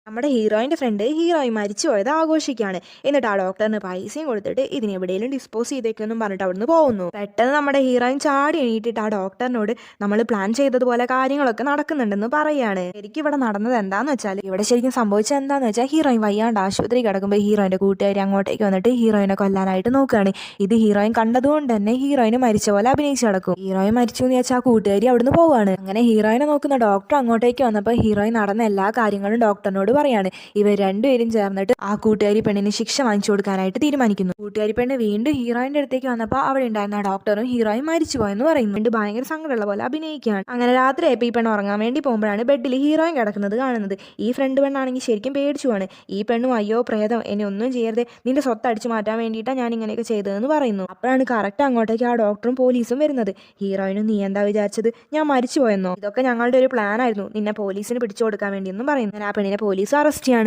നമ്മുടെ ഹീറോയിൻ്റെ front heroine മരിച്ചു പോയത് ആഘോഷിക്കുകയാണ്. എന്നിട്ട് ആ ഡോക്ടറിന് പൈസയും കൊടുത്തിട്ട് ഇതിന് എവിടെയെങ്കിലും ഡിസ്പോസ് ചെയ്തേക്കെന്നും പറഞ്ഞിട്ട് അവിടുന്ന് പോകുന്നു. പെട്ടെന്ന് നമ്മുടെ ഹീറോയിൻ ചാടി എണീറ്റിട്ട് ആ ഡോക്ടറിനോട് നമ്മൾ പ്ലാൻ ചെയ്തതുപോലെ കാര്യങ്ങളൊക്കെ നടക്കുന്നുണ്ടെന്ന് പറയുകയാണ്. ശരിക്കും ഇവിടെ നടന്നത് എന്താണെന്ന് വെച്ചാൽ, ഇവിടെ ശരിക്കും സംഭവിച്ചത് എന്താണെന്ന് വെച്ചാൽ, ഹീറോയിൻ വയ്യാണ്ട് ആശുപത്രി കിടക്കുമ്പോൾ ഹീറോയിൻ്റെ കൂട്ടുകാരി അങ്ങോട്ടേക്ക് വന്നിട്ട് ഹീറോയിനെ കൊല്ലാനായിട്ട് നോക്കുകയാണ്. ഇത് ഹീറോയിൻ കണ്ടതുകൊണ്ട് തന്നെ ഹീറോയിന് മരിച്ച പോലെ അഭിനയിച്ച് നടക്കും. ഹീറോയിൻ മരിച്ചു എന്ന് വെച്ചാൽ ആ കൂട്ടുകാരി അവിടുന്ന് പോവാണ്. അങ്ങനെ ഹീറോയിനെ നോക്കുന്ന ഡോക്ടർ അങ്ങോട്ടേക്ക് വന്നപ്പോൾ ഹീറോയിൻ നടന്ന എല്ലാ കാര്യങ്ങളും ഡോക്ടറിനോട് പറയാണ്. ഇവർ രണ്ടുപേരും ചേർന്നിട്ട് ആ കൂട്ടുകാരി പെണ്ണിന് ശിക്ഷ വാങ്ങിച്ചു കൊടുക്കാനായിട്ട് തീരുമാനിക്കുന്നു. കൂട്ടുകാരി പെണ്ണ് വീണ്ടും ഹീറോയിന്റെ അടുത്തേക്ക് വന്നപ്പോൾ അവിടെ ഉണ്ടായിരുന്ന ഡോക്ടറും ഹീറോയിൻ മരിച്ചു പോയെന്ന് പറയുന്നു. വീണ്ടും ഭയങ്കര സങ്കടമുള്ള പോലെ അഭിനയിക്കുകയാണ്. അങ്ങനെ രാത്രിയായപ്പോൾ ഈ പെണ്ണ് ഉറങ്ങാൻ വേണ്ടി പോകുമ്പോഴാണ് ബെഡിൽ ഹീറോയിൻ കിടക്കുന്നത് കാണുന്നത്. ഈ ഫ്രണ്ട് പെണ്ണാണെങ്കിൽ ശരിക്കും പേടിച്ചുവാണ്. ഈ പെണ്ണും അയ്യോ പ്രേതം എന്നെ ഒന്നും ചെയ്യരുത്, നിന്റെ സ്വത്ത് അടിച്ചു മാറ്റാൻ വേണ്ടിയിട്ടാണ് ഞാൻ ഇങ്ങനെയൊക്കെ ചെയ്തതെന്ന് പറയുന്നു. അപ്പോഴാണ് കറക്റ്റ് അങ്ങോട്ടേക്ക് ആ ഡോക്ടറും പോലീസും വരുന്നത്. ഹീറോയിനും നീ എന്താ വിചാരിച്ചത്, ഞാൻ മരിച്ചു പോയെന്നോ? ഇതൊക്കെ ഞങ്ങളുടെ ഒരു പ്ലാൻ ആയിരുന്നു, നിന്നെ പോലീസിന് പിടിച്ചു കൊടുക്കാൻ വേണ്ടിയെന്നും പറയുന്നു. ആ പെണ്ണിനെ പോലീസ് അറസ്റ്റ് ചെയ്യാണ്.